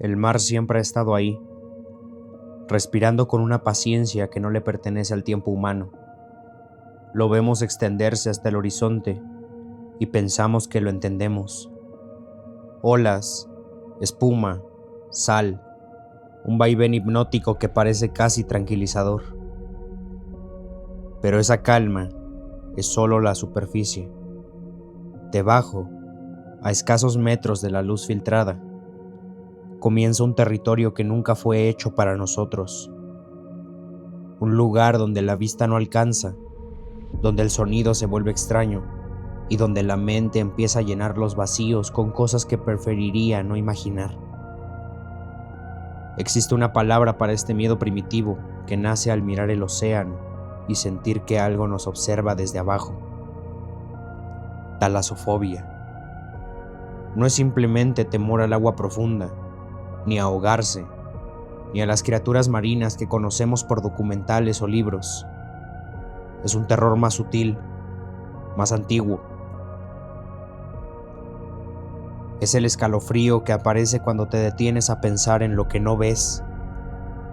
El mar siempre ha estado ahí, respirando con una paciencia que no le pertenece al tiempo humano. Lo vemos extenderse hasta el horizonte y pensamos que lo entendemos. Olas, espuma, sal, un vaivén hipnótico que parece casi tranquilizador. Pero esa calma es solo la superficie. Debajo, a escasos metros de la luz filtrada, comienza un territorio que nunca fue hecho para nosotros. Un lugar donde la vista no alcanza, donde el sonido se vuelve extraño y donde la mente empieza a llenar los vacíos con cosas que preferiría no imaginar. Existe una palabra para este miedo primitivo que nace al mirar el océano y sentir que algo nos observa desde abajo. Talasofobia. No es simplemente temor al agua profunda, ni a ahogarse, ni a las criaturas marinas que conocemos por documentales o libros. Es un terror más sutil, más antiguo. Es el escalofrío que aparece cuando te detienes a pensar en lo que no ves,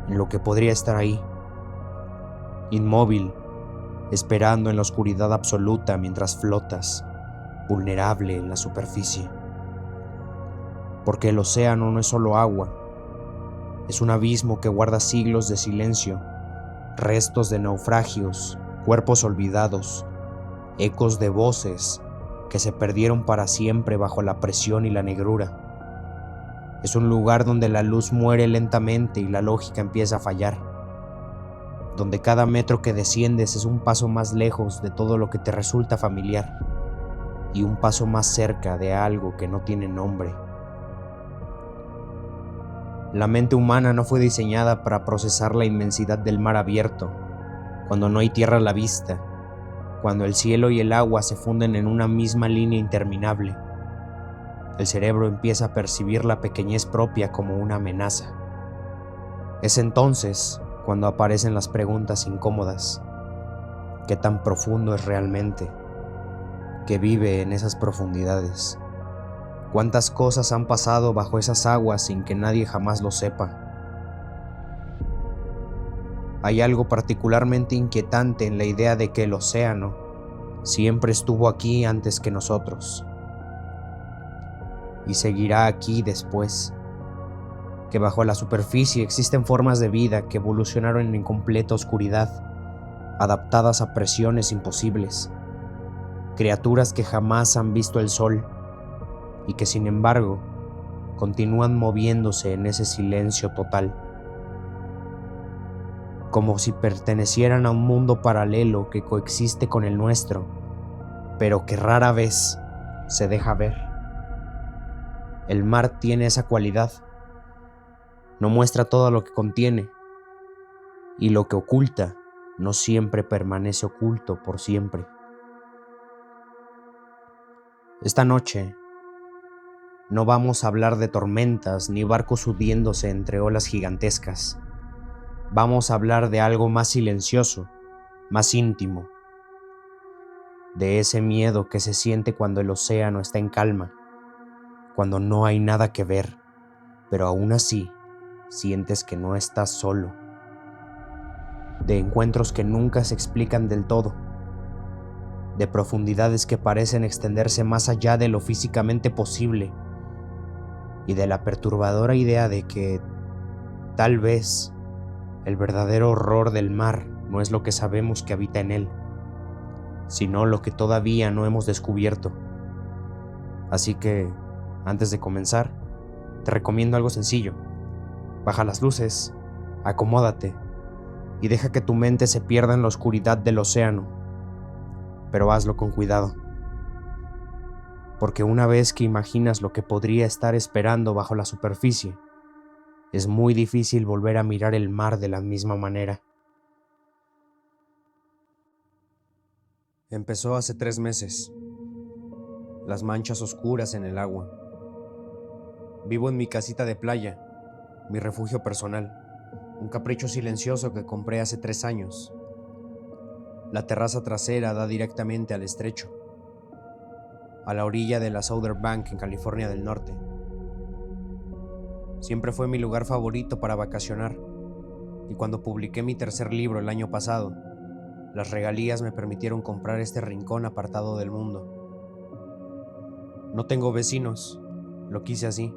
en lo que podría estar ahí, inmóvil, esperando en la oscuridad absoluta mientras flotas, vulnerable en la superficie. Porque el océano no es solo agua, es un abismo que guarda siglos de silencio, restos de naufragios, cuerpos olvidados, ecos de voces que se perdieron para siempre bajo la presión y la negrura. Es un lugar donde la luz muere lentamente y la lógica empieza a fallar, donde cada metro que desciendes es un paso más lejos de todo lo que te resulta familiar y un paso más cerca de algo que no tiene nombre. La mente humana no fue diseñada para procesar la inmensidad del mar abierto, cuando no hay tierra a la vista, cuando el cielo y el agua se funden en una misma línea interminable. El cerebro empieza a percibir la pequeñez propia como una amenaza. Es entonces cuando aparecen las preguntas incómodas. ¿Qué tan profundo es realmente? ¿Qué vive en esas profundidades? ¿Cuántas cosas han pasado bajo esas aguas sin que nadie jamás lo sepa? Hay algo particularmente inquietante en la idea de que el océano siempre estuvo aquí antes que nosotros y seguirá aquí después, que bajo la superficie existen formas de vida que evolucionaron en completa oscuridad, adaptadas a presiones imposibles, criaturas que jamás han visto el sol y que sin embargo continúan moviéndose en ese silencio total, como si pertenecieran a un mundo paralelo que coexiste con el nuestro, pero que rara vez se deja ver. El mar tiene esa cualidad, no muestra todo lo que contiene, y lo que oculta no siempre permanece oculto por siempre. Esta noche no vamos a hablar de tormentas ni barcos hundiéndose entre olas gigantescas. Vamos a hablar de algo más silencioso, más íntimo, de ese miedo que se siente cuando el océano está en calma, cuando no hay nada que ver, pero aún así sientes que no estás solo, de encuentros que nunca se explican del todo, de profundidades que parecen extenderse más allá de lo físicamente posible, y de la perturbadora idea de que, tal vez, el verdadero horror del mar no es lo que sabemos que habita en él, sino lo que todavía no hemos descubierto. Así que, antes de comenzar, te recomiendo algo sencillo. Baja las luces, acomódate y deja que tu mente se pierda en la oscuridad del océano, pero hazlo con cuidado. Porque una vez que imaginas lo que podría estar esperando bajo la superficie, es muy difícil volver a mirar el mar de la misma manera. Empezó hace 3 meses. Las manchas oscuras en el agua. Vivo en mi casita de playa, mi refugio personal, un capricho silencioso que compré hace 3 años. La terraza trasera da directamente al estrecho, a la orilla de la Southern Bank en California del Norte. Siempre fue mi lugar favorito para vacacionar, y cuando publiqué mi tercer libro el año pasado, las regalías me permitieron comprar este rincón apartado del mundo. No tengo vecinos, lo quise así.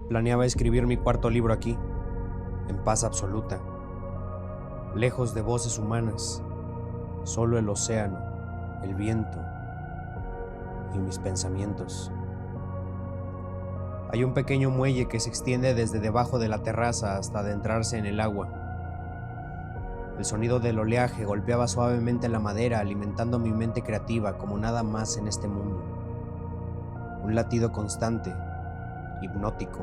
Planeaba escribir mi cuarto libro aquí, en paz absoluta, lejos de voces humanas, solo el océano, el viento y mis pensamientos. Hay un pequeño muelle que se extiende desde debajo de la terraza hasta adentrarse en el agua. El sonido del oleaje golpeaba suavemente la madera, alimentando mi mente creativa como nada más en este mundo. Un latido constante, hipnótico,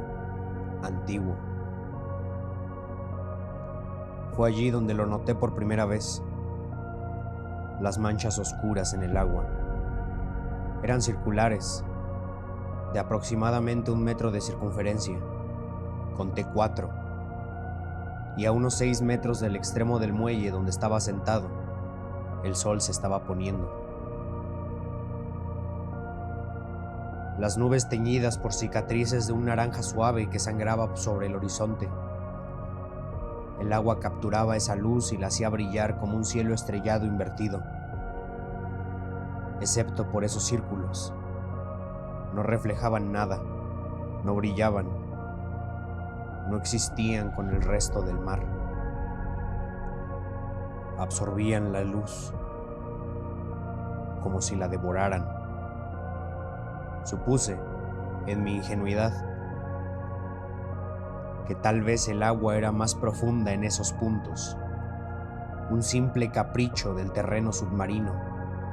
antiguo. Fue allí donde lo noté por primera vez. Las manchas oscuras en el agua. Eran circulares, de aproximadamente 1 metro de circunferencia. Conté 4. Y a unos 6 metros del extremo del muelle donde estaba sentado, el sol se estaba poniendo. Las nubes teñidas por cicatrices de un naranja suave que sangraba sobre el horizonte. El agua capturaba esa luz y la hacía brillar como un cielo estrellado invertido. Excepto por esos círculos. No reflejaban nada, no brillaban. No existían con el resto del mar. Absorbían la luz, como si la devoraran. Supuse, en mi ingenuidad, que tal vez el agua era más profunda en esos puntos. Un simple capricho del terreno submarino,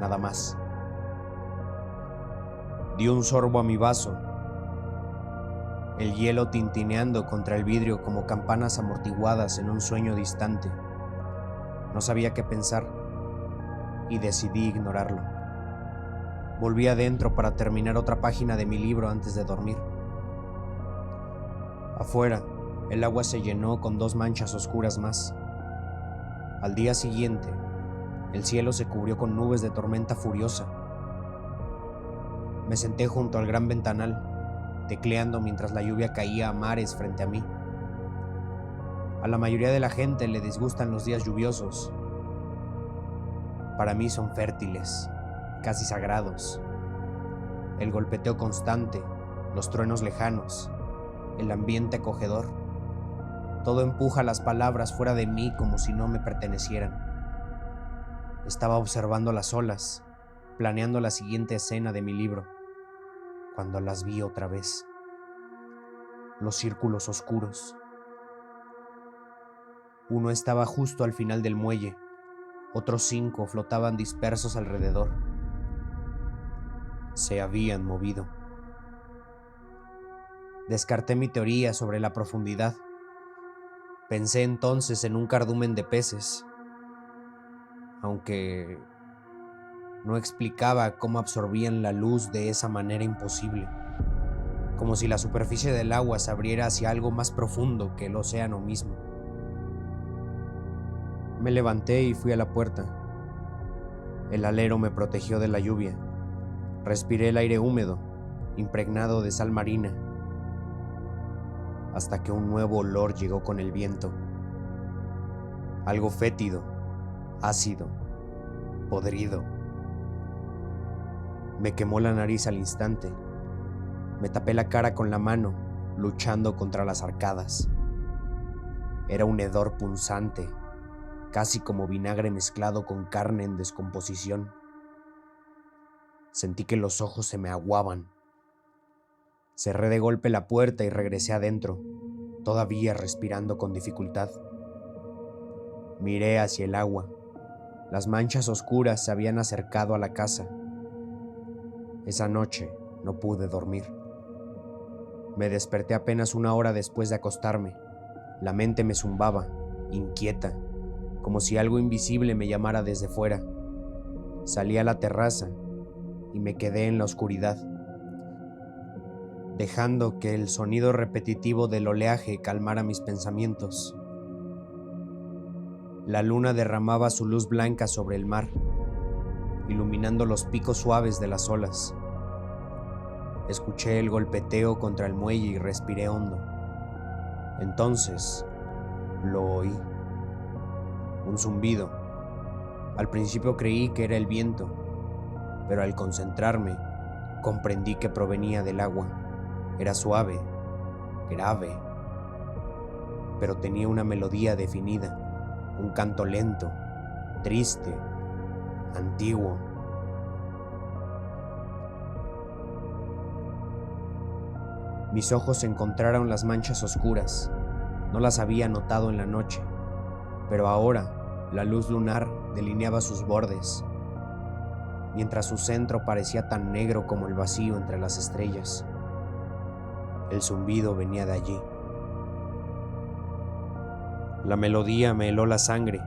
nada más. Di un sorbo a mi vaso. El hielo tintineando contra el vidrio como campanas amortiguadas en un sueño distante. No sabía qué pensar y decidí ignorarlo. Volví adentro para terminar otra página de mi libro antes de dormir. Afuera, el agua se llenó con 2 manchas oscuras más. Al día siguiente, el cielo se cubrió con nubes de tormenta furiosa. Me senté junto al gran ventanal, tecleando mientras la lluvia caía a mares frente a mí. A la mayoría de la gente le disgustan los días lluviosos. Para mí son fértiles, casi sagrados. El golpeteo constante, los truenos lejanos, el ambiente acogedor. Todo empuja las palabras fuera de mí como si no me pertenecieran. Estaba observando las olas, planeando la siguiente escena de mi libro, cuando las vi otra vez. Los círculos oscuros. Uno estaba justo al final del muelle, otros 5 flotaban dispersos alrededor. Se habían movido. Descarté mi teoría sobre la profundidad. Pensé entonces en un cardumen de peces, aunque no explicaba cómo absorbían la luz de esa manera imposible, como si la superficie del agua se abriera hacia algo más profundo que el océano mismo. Me levanté y fui a la puerta. El alero me protegió de la lluvia. Respiré el aire húmedo, impregnado de sal marina, hasta que un nuevo olor llegó con el viento. Algo fétido, ácido, podrido. Me quemó la nariz al instante. Me tapé la cara con la mano, luchando contra las arcadas. Era un hedor punzante, casi como vinagre mezclado con carne en descomposición. Sentí que los ojos se me aguaban. Cerré de golpe la puerta y regresé adentro, todavía respirando con dificultad. Miré hacia el agua. Las manchas oscuras se habían acercado a la casa. Esa noche no pude dormir. Me desperté apenas 1 hora después de acostarme. La mente me zumbaba, inquieta, como si algo invisible me llamara desde fuera. Salí a la terraza y me quedé en la oscuridad, dejando que el sonido repetitivo del oleaje calmara mis pensamientos. La luna derramaba su luz blanca sobre el mar, iluminando los picos suaves de las olas. Escuché el golpeteo contra el muelle y respiré hondo. Entonces, lo oí. Un zumbido. Al principio creí que era el viento, pero al concentrarme, comprendí que provenía del agua. Era suave, grave, pero tenía una melodía definida, un canto lento, triste, antiguo. Mis ojos encontraron las manchas oscuras. No las había notado en la noche, pero ahora la luz lunar delineaba sus bordes, mientras su centro parecía tan negro como el vacío entre las estrellas. El zumbido venía de allí. La melodía me heló la sangre.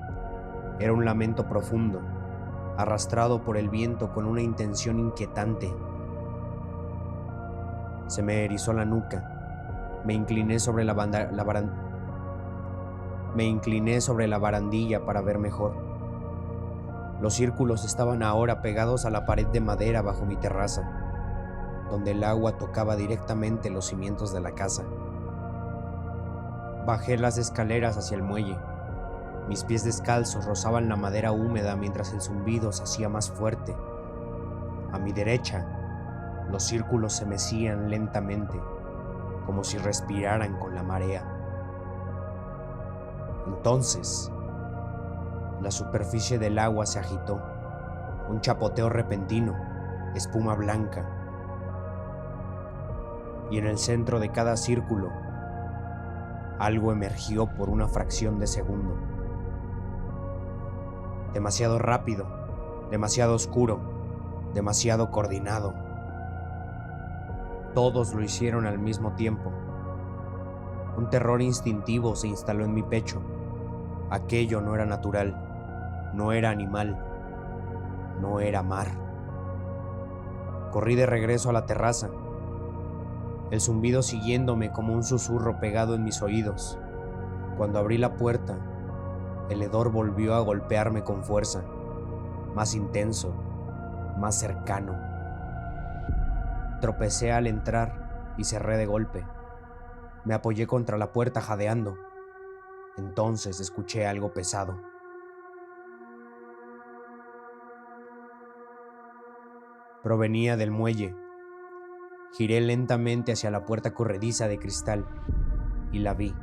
Era un lamento profundo, arrastrado por el viento con una intención inquietante. Se me erizó la nuca. Me incliné sobre la barandilla para ver mejor. Los círculos estaban ahora pegados a la pared de madera bajo mi terraza, donde el agua tocaba directamente los cimientos de la casa. Bajé las escaleras hacia el muelle. Mis pies descalzos rozaban la madera húmeda mientras el zumbido se hacía más fuerte. A mi derecha, los círculos se mecían lentamente, como si respiraran con la marea. Entonces, la superficie del agua se agitó. Un chapoteo repentino, espuma blanca. Y en el centro de cada círculo, algo emergió por una fracción de segundo. Demasiado rápido, demasiado oscuro, demasiado coordinado. Todos lo hicieron al mismo tiempo. Un terror instintivo se instaló en mi pecho. Aquello no era natural, no era animal, no era mar. Corrí de regreso a la terraza, el zumbido siguiéndome como un susurro pegado en mis oídos. Cuando abrí la puerta, el hedor volvió a golpearme con fuerza, más intenso, más cercano. Tropecé al entrar y cerré de golpe. Me apoyé contra la puerta jadeando. Entonces escuché algo pesado. Provenía del muelle. Giré lentamente hacia la puerta corrediza de cristal y la vi.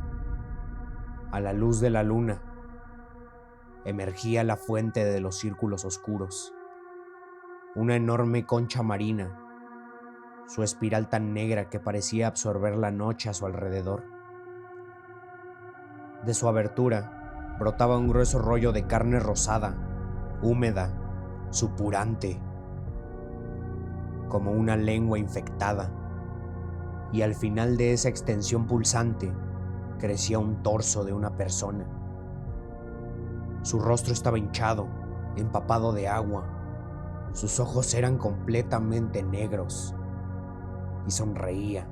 A la luz de la luna, emergía la fuente de los círculos oscuros. Una enorme concha marina, su espiral tan negra que parecía absorber la noche a su alrededor. De su abertura brotaba un grueso rollo de carne rosada, húmeda, supurante, como una lengua infectada, y al final de esa extensión pulsante crecía un torso de una persona. Su rostro estaba hinchado, empapado de agua. Sus ojos eran completamente negros y sonreía.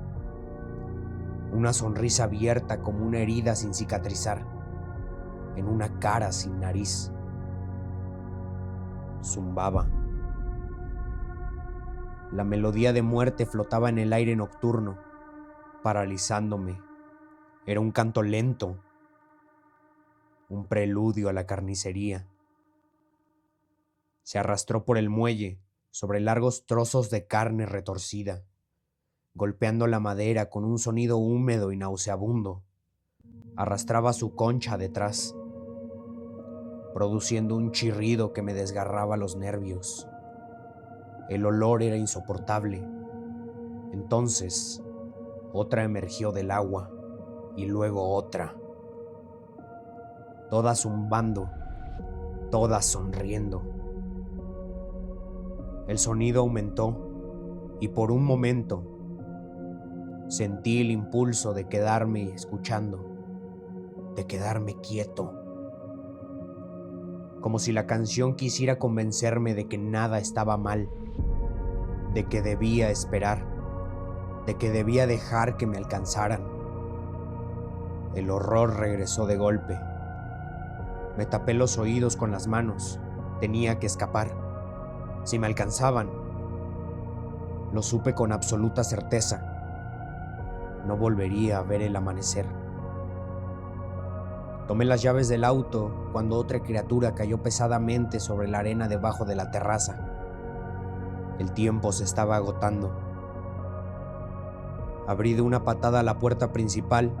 Una sonrisa abierta como una herida sin cicatrizar, en una cara sin nariz. Zumbaba. La melodía de muerte flotaba en el aire nocturno, paralizándome. Era un canto lento, un preludio a la carnicería. Se arrastró por el muelle sobre largos trozos de carne retorcida, golpeando la madera con un sonido húmedo y nauseabundo. Arrastraba su concha detrás, produciendo un chirrido que me desgarraba los nervios. El olor era insoportable. Entonces, otra emergió del agua, y luego otra. Todas zumbando, todas sonriendo. El sonido aumentó, y por un momento sentí el impulso de quedarme escuchando, de quedarme quieto. Como si la canción quisiera convencerme de que nada estaba mal, de que debía esperar, de que debía dejar que me alcanzaran. El horror regresó de golpe. Me tapé los oídos con las manos. Tenía que escapar. Si me alcanzaban, Lo supe con absoluta certeza. No volvería a ver el amanecer. Tomé las llaves del auto cuando otra criatura cayó pesadamente sobre la arena debajo de la terraza. El tiempo se estaba agotando. Abrí de una patada la puerta principal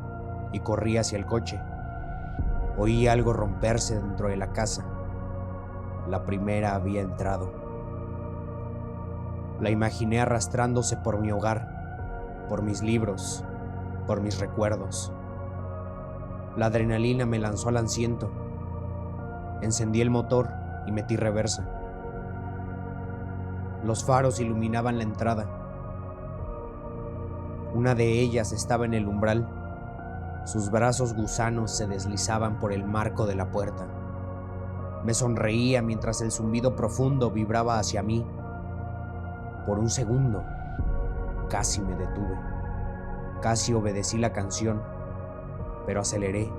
y corrí hacia el coche. Oí algo romperse dentro de la casa. La primera había entrado. La imaginé arrastrándose por mi hogar, por mis libros, por mis recuerdos. La adrenalina me lanzó al asiento. Encendí el motor y metí reversa. Los faros iluminaban la entrada. Una de ellas estaba en el umbral. Sus brazos gusanos se deslizaban por el marco de la puerta. Me sonreía mientras el zumbido profundo vibraba hacia mí. Por un segundo, casi me detuve. Casi obedecí la canción, pero aceleré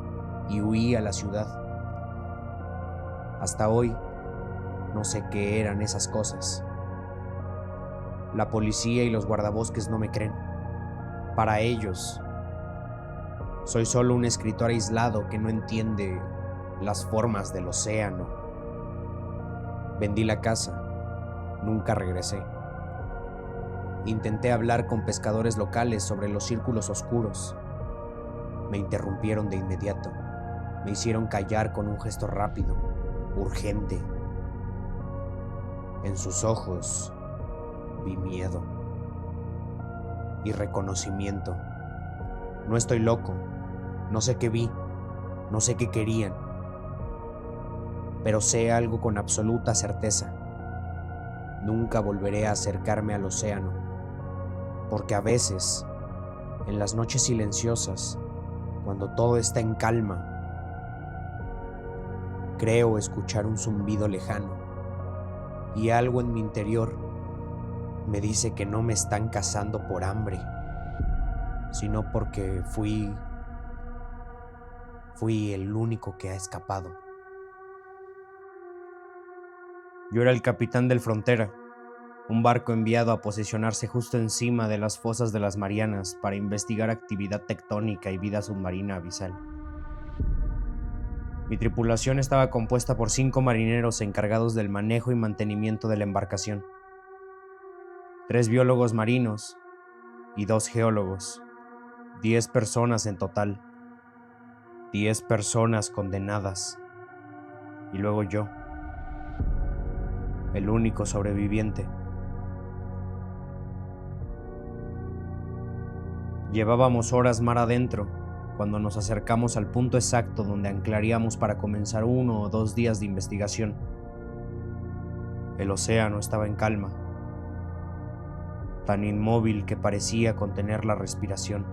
y huí a la ciudad. Hasta hoy, no sé qué eran esas cosas. La policía y los guardabosques no me creen. Para ellos, soy solo un escritor aislado que no entiende las formas del océano. Vendí la casa, nunca regresé. Intenté hablar con pescadores locales sobre los círculos oscuros. Me interrumpieron de inmediato. Me hicieron callar con un gesto rápido, urgente. En sus ojos vi miedo y reconocimiento. No estoy loco, no sé qué vi, no sé qué querían, pero sé algo con absoluta certeza. Nunca volveré a acercarme al océano, porque a veces, en las noches silenciosas, cuando todo está en calma, creo escuchar un zumbido lejano y algo en mi interior me dice que no me están cazando por hambre, sino porque fui el único que ha escapado. Yo era el capitán del Frontera, un barco enviado a posicionarse justo encima de las fosas de las Marianas para investigar actividad tectónica y vida submarina abisal. Mi tripulación estaba compuesta por 5 marineros encargados del manejo y mantenimiento de la embarcación, 3 biólogos marinos y 2 geólogos, 10 personas en total, 10 personas condenadas, y luego yo, el único sobreviviente. Llevábamos horas mar adentro cuando nos acercamos al punto exacto donde anclaríamos para comenzar 1 o 2 días de investigación. El océano estaba en calma, tan inmóvil que parecía contener la respiración.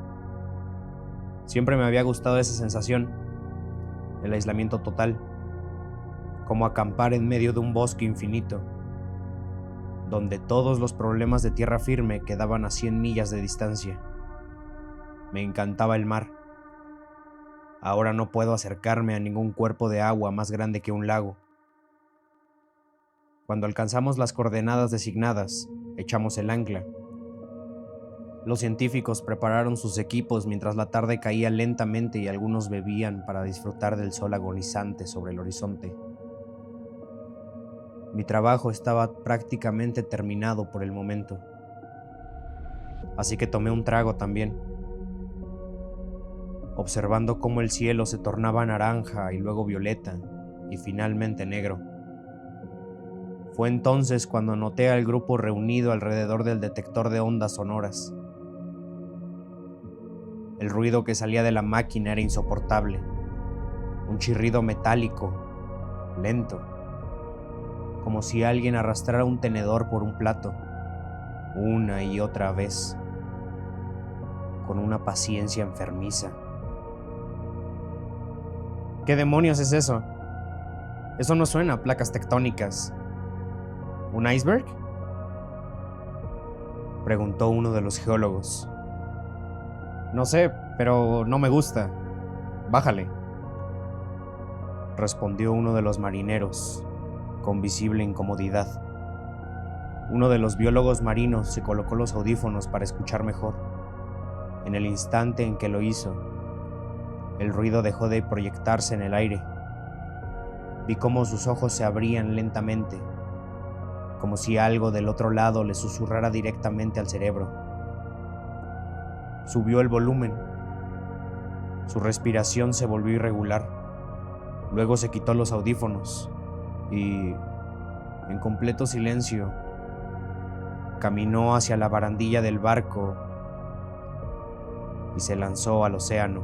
Siempre me había gustado esa sensación, el aislamiento total, como acampar en medio de un bosque infinito, donde todos los problemas de tierra firme quedaban a 100 millas de distancia. Me encantaba el mar. Ahora no puedo acercarme a ningún cuerpo de agua más grande que un lago. Cuando alcanzamos las coordenadas designadas, echamos el ancla. Los científicos prepararon sus equipos mientras la tarde caía lentamente y algunos bebían para disfrutar del sol agonizante sobre el horizonte. Mi trabajo estaba prácticamente terminado por el momento, así que tomé un trago también, observando cómo el cielo se tornaba naranja y luego violeta y finalmente negro. Fue entonces cuando noté al grupo reunido alrededor del detector de ondas sonoras. El ruido que salía de la máquina era insoportable, un chirrido metálico, lento, como si alguien arrastrara un tenedor por un plato, una y otra vez, con una paciencia enfermiza. ¿Qué demonios es eso? Eso no suena a placas tectónicas. ¿Un iceberg?, preguntó uno de los geólogos. No sé, pero no me gusta. Bájale, respondió uno de los marineros, con visible incomodidad. Uno de los biólogos marinos se colocó los audífonos para escuchar mejor. En el instante en que lo hizo, el ruido dejó de proyectarse en el aire. Vi cómo sus ojos se abrían lentamente, como si algo del otro lado le susurrara directamente al cerebro. Subió el volumen. Su respiración se volvió irregular. Luego se quitó los audífonos y, en completo silencio, caminó hacia la barandilla del barco y se lanzó al océano.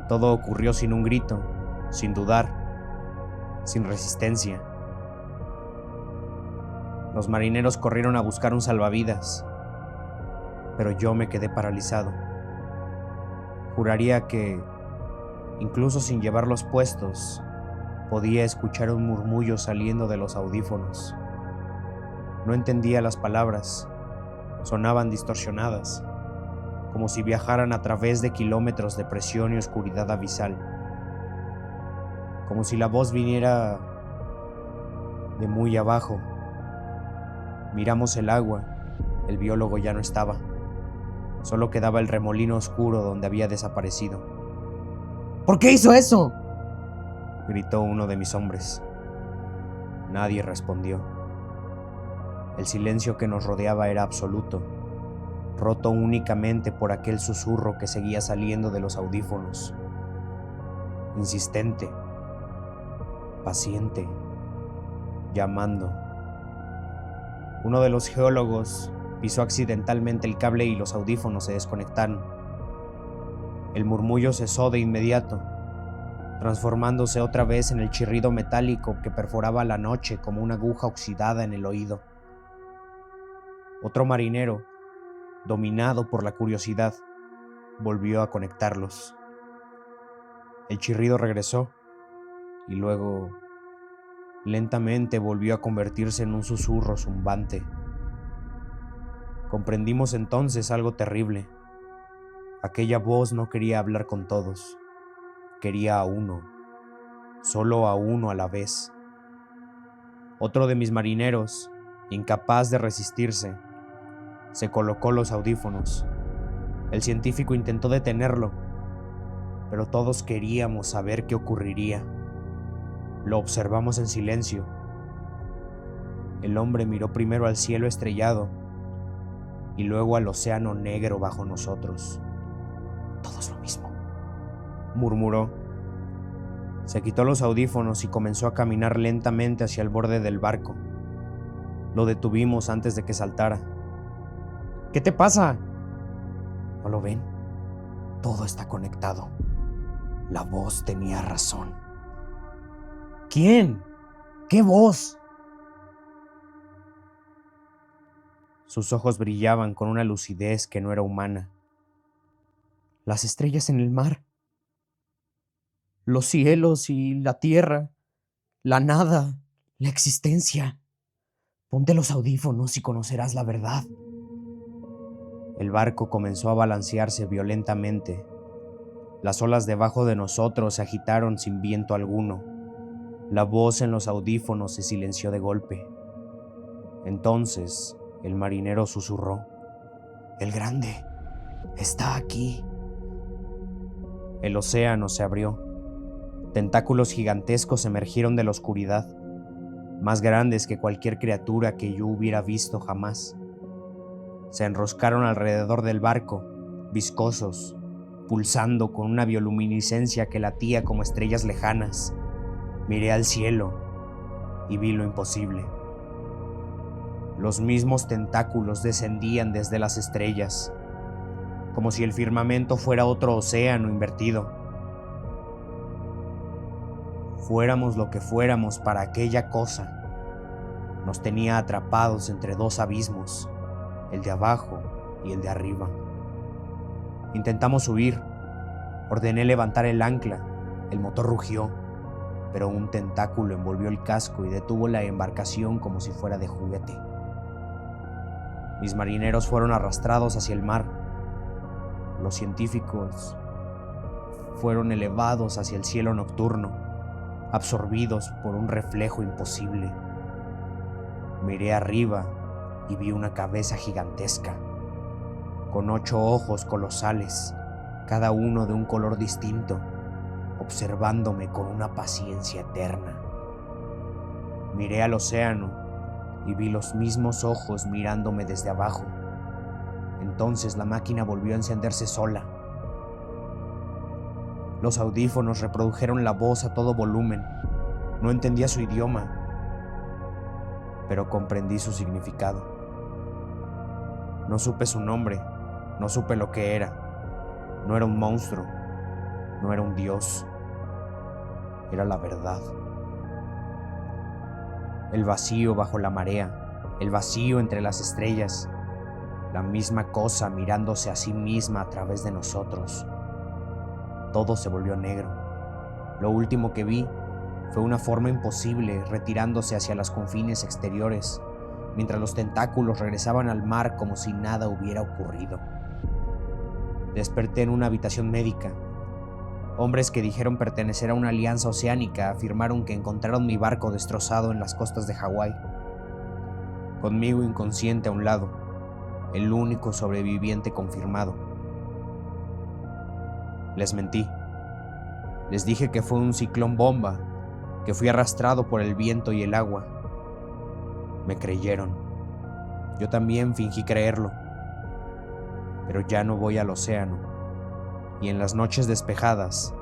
Todo ocurrió sin un grito, sin dudar, sin resistencia. Los marineros corrieron a buscar un salvavidas, pero yo me quedé paralizado. Juraría que, incluso sin llevarlos puestos, podía escuchar un murmullo saliendo de los audífonos. No entendía las palabras, sonaban distorsionadas, como si viajaran a través de kilómetros de presión y oscuridad abisal, como si la voz viniera de muy abajo. Miramos el agua, el biólogo ya no estaba, solo quedaba el remolino oscuro donde había desaparecido. ¿Por qué hizo eso?, gritó uno de mis hombres. Nadie respondió. El silencio que nos rodeaba era absoluto, roto únicamente por aquel susurro que seguía saliendo de los audífonos. Insistente, paciente, llamando. Uno de los geólogos pisó accidentalmente el cable y los audífonos se desconectaron. El murmullo cesó de inmediato, transformándose otra vez en el chirrido metálico que perforaba la noche como una aguja oxidada en el oído. Otro marinero, dominado por la curiosidad, volvió a conectarlos. El chirrido regresó y luego, lentamente, volvió a convertirse en un susurro zumbante. Comprendimos entonces algo terrible. Aquella voz no quería hablar con todos. Quería a uno, solo a uno a la vez. Otro de mis marineros, incapaz de resistirse, se colocó los audífonos. El científico intentó detenerlo, pero todos queríamos saber qué ocurriría. Lo observamos en silencio. El hombre miró primero al cielo estrellado y luego al océano negro bajo nosotros. Todo es lo mismo, murmuró. Se quitó los audífonos y comenzó a caminar lentamente hacia el borde del barco. Lo detuvimos antes de que saltara. ¿Qué te pasa? ¿No lo ven? Todo está conectado. La voz tenía razón. ¿Quién? ¿Qué voz? Sus ojos brillaban con una lucidez que no era humana. Las estrellas en el mar, los cielos y la tierra, la nada, la existencia. Ponte los audífonos y conocerás la verdad. El barco comenzó a balancearse violentamente. Las olas debajo de nosotros se agitaron sin viento alguno. La voz en los audífonos se silenció de golpe. Entonces, el marinero susurró: El grande está aquí. El océano se abrió. Tentáculos gigantescos emergieron de la oscuridad, más grandes que cualquier criatura que yo hubiera visto jamás. Se enroscaron alrededor del barco, viscosos, pulsando con una bioluminiscencia que latía como estrellas lejanas. Miré al cielo y vi lo imposible. Los mismos tentáculos descendían desde las estrellas, como si el firmamento fuera otro océano invertido. Fuéramos lo que fuéramos para aquella cosa, nos tenía atrapados entre dos abismos, el de abajo y el de arriba. Intentamos huir. Ordené levantar el ancla. El motor rugió, pero un tentáculo envolvió el casco y detuvo la embarcación como si fuera de juguete. Mis marineros fueron arrastrados hacia el mar. Los científicos fueron elevados hacia el cielo nocturno, absorbidos por un reflejo imposible. Miré arriba y vi una cabeza gigantesca, con 8 ojos colosales, cada uno de un color distinto, observándome con una paciencia eterna. Miré al océano y vi los mismos ojos mirándome desde abajo. Entonces la máquina volvió a encenderse sola. Los audífonos reprodujeron la voz a todo volumen. No entendía su idioma, pero comprendí su significado. No supe su nombre, no supe lo que era. No era un monstruo, no era un dios, era la verdad. El vacío bajo la marea, el vacío entre las estrellas, la misma cosa mirándose a sí misma a través de nosotros. Todo se volvió negro. Lo último que vi fue una forma imposible retirándose hacia los confines exteriores, mientras los tentáculos regresaban al mar como si nada hubiera ocurrido. Desperté en una habitación médica. Hombres que dijeron pertenecer a una alianza oceánica afirmaron que encontraron mi barco destrozado en las costas de Hawái. Conmigo inconsciente a un lado, el único sobreviviente confirmado. Les mentí. Les dije que fue un ciclón bomba, que fui arrastrado por el viento y el agua. Me creyeron. Yo también fingí creerlo. Pero ya no voy al océano, y en las noches despejadas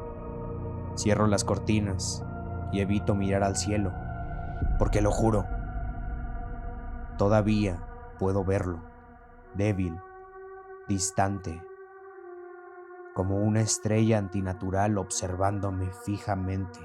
cierro las cortinas y evito mirar al cielo, porque lo juro, todavía puedo verlo, débil, distante, como una estrella antinatural observándome fijamente.